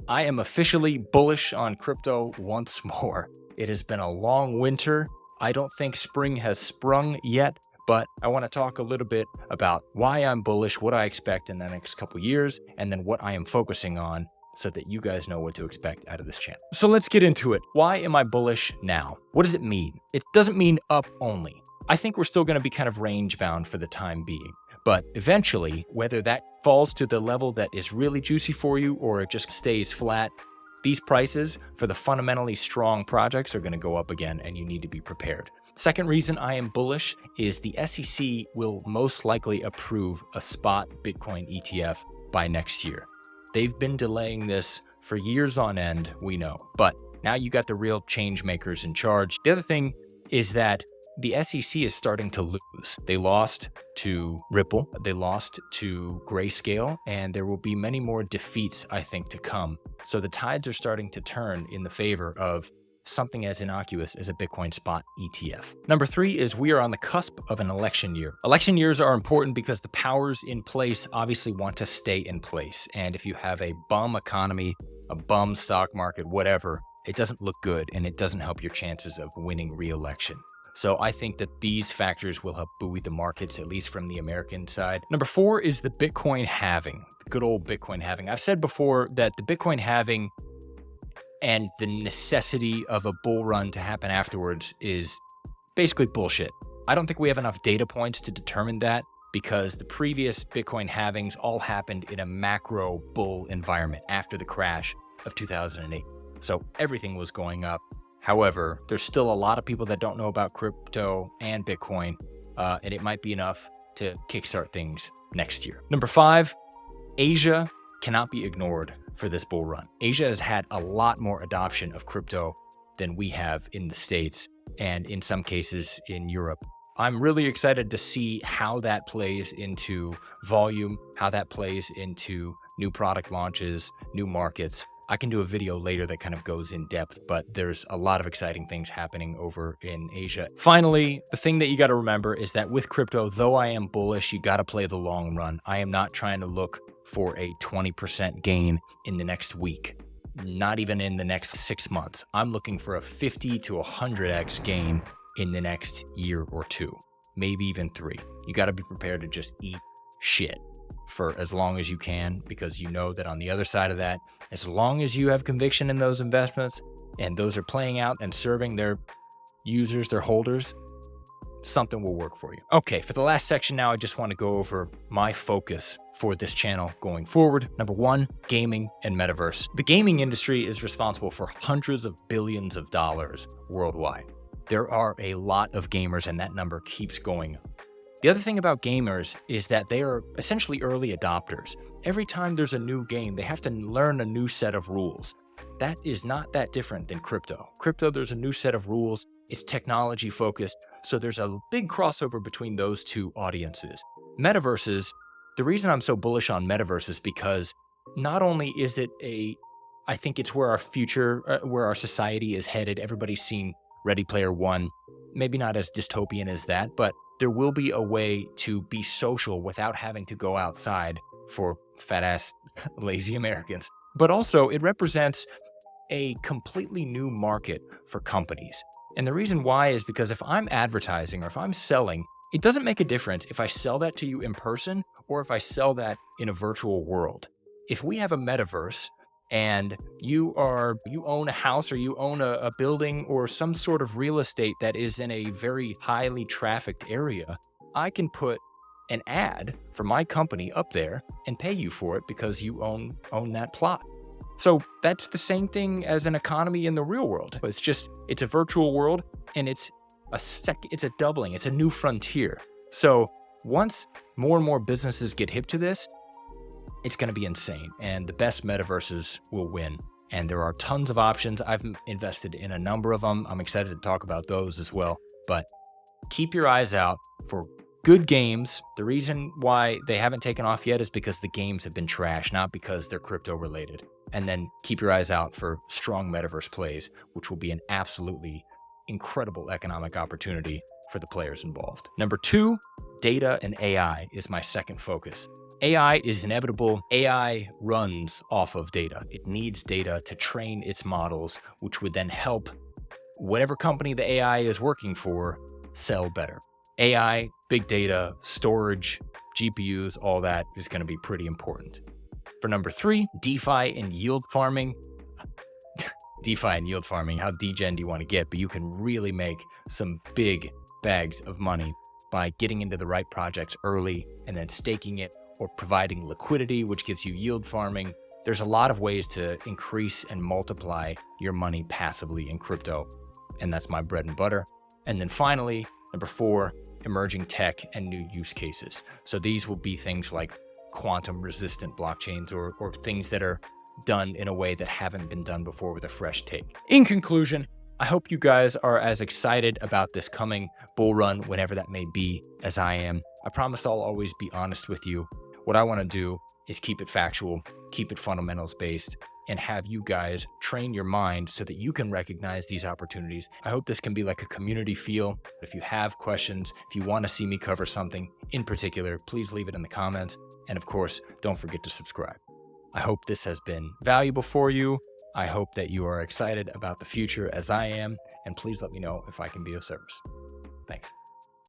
I am officially bullish on crypto once more. It has been a long winter. I don't think spring has sprung yet, but I want to talk a little bit about why I'm bullish, what I expect in the next couple years, and then what I am focusing on so that you guys know what to expect out of this channel. So let's get into it. Why am I bullish now? What does it mean? It doesn't mean up only. I think we're still going to be kind of range bound for the time being. But eventually, whether that falls to the level that is really juicy for you or it just stays flat, these prices for the fundamentally strong projects are going to go up again, and you need to be prepared. Second reason I am bullish is the SEC will most likely approve a spot Bitcoin ETF by next year. They've been delaying this for years on end, we know, but now you got the real change makers in charge. The other thing is that the SEC is starting to lose. They lost to Ripple, they lost to Grayscale, and there will be many more defeats, I think, to come. So the tides are starting to turn in the favor of something as innocuous as a Bitcoin spot ETF. Number 3 is we are on the cusp of an election year. Election years are important because the powers in place obviously want to stay in place. And if you have a bum economy, a bum stock market, whatever, it doesn't look good and it doesn't help your chances of winning re-election. So I think that these factors will help buoy the markets, at least from the American side. Number 4 is the Bitcoin halving, the good old Bitcoin halving. I've said before that the Bitcoin halving and the necessity of a bull run to happen afterwards is basically bullshit. I don't think we have enough data points to determine that because the previous Bitcoin halvings all happened in a macro bull environment after the crash of 2008. So everything was going up. However, there's still a lot of people that don't know about crypto and Bitcoin, and it might be enough to kickstart things next year. Number 5, Asia cannot be ignored for this bull run. Asia has had a lot more adoption of crypto than we have in the States and in some cases in Europe. I'm really excited to see how that plays into volume, how that plays into new product launches, new markets. I can do a video later that kind of goes in depth, but there's a lot of exciting things happening over in Asia. Finally, the thing that you got to remember is that with crypto, though I am bullish, you got to play the long run. I am not trying to look for a 20% gain in the next week, not even in the next 6 months. I'm looking for a 50 to 100x gain in the next year or 2, maybe even 3. You got to be prepared to just eat shit for as long as you can, because you know that on the other side of that, as long as you have conviction in those investments and those are playing out and serving their users, their holders, something will work for you. Okay, for the last section now, I just want to go over my focus for this channel going forward. Number 1, gaming and metaverse. The gaming industry is responsible for hundreds of billions of dollars worldwide. There are a lot of gamers and that number keeps going up. The other thing about gamers is that they are essentially early adopters. Every time there's a new game, they have to learn a new set of rules. That is not that different than crypto. Crypto, there's a new set of rules. It's technology focused. So there's a big crossover between those two audiences. Metaverses, the reason I'm so bullish on metaverse is because not only is it I think it's where our future, where our society is headed. Everybody's seen Ready Player One, maybe not as dystopian as that, but there will be a way to be social without having to go outside for fat ass lazy Americans. But also it represents a completely new market for companies. And the reason why is because if I'm advertising or if I'm selling, it doesn't make a difference if I sell that to you in person or if I sell that in a virtual world. If we have a metaverse and you own a house or you own a building or some sort of real estate that is in a very highly trafficked area, I can put an ad for my company up there and pay you for it because you own that plot. So that's the same thing as an economy in the real world. It's a virtual world and it's a doubling, it's a new frontier. So once more and more businesses get hip to this, it's going to be insane, and the best metaverses will win. And there are tons of options. I've invested in a number of them. I'm excited to talk about those as well. But keep your eyes out for good games. The reason why they haven't taken off yet is because the games have been trash, not because they're crypto related. And then keep your eyes out for strong metaverse plays, which will be an absolutely incredible economic opportunity for the players involved. Number 2, data and AI is my second focus. AI is inevitable. AI runs off of data. It needs data to train its models, which would then help whatever company the AI is working for sell better. AI, big data, storage, GPUs, all that is going to be pretty important. For number 3, DeFi and yield farming. DeFi and yield farming, how degen do you want to get? But you can really make some big bags of money by getting into the right projects early and then staking it, or providing liquidity, which gives you yield farming. There's a lot of ways to increase and multiply your money passively in crypto, and that's my bread and butter. And then finally, number 4, emerging tech and new use cases. So these will be things like quantum resistant blockchains, or things that are done in a way that haven't been done before with a fresh take. In conclusion, I hope you guys are as excited about this coming bull run, whenever that may be, as I am. I promise I'll always be honest with you. What I want to do is keep it factual, keep it fundamentals based, and have you guys train your mind so that you can recognize these opportunities. I hope this can be like a community feel. If you have questions, if you want to see me cover something in particular, please leave it in the comments. And of course, don't forget to subscribe. I hope this has been valuable for you. I hope that you are excited about the future as I am, and please let me know if I can be of service. Thanks.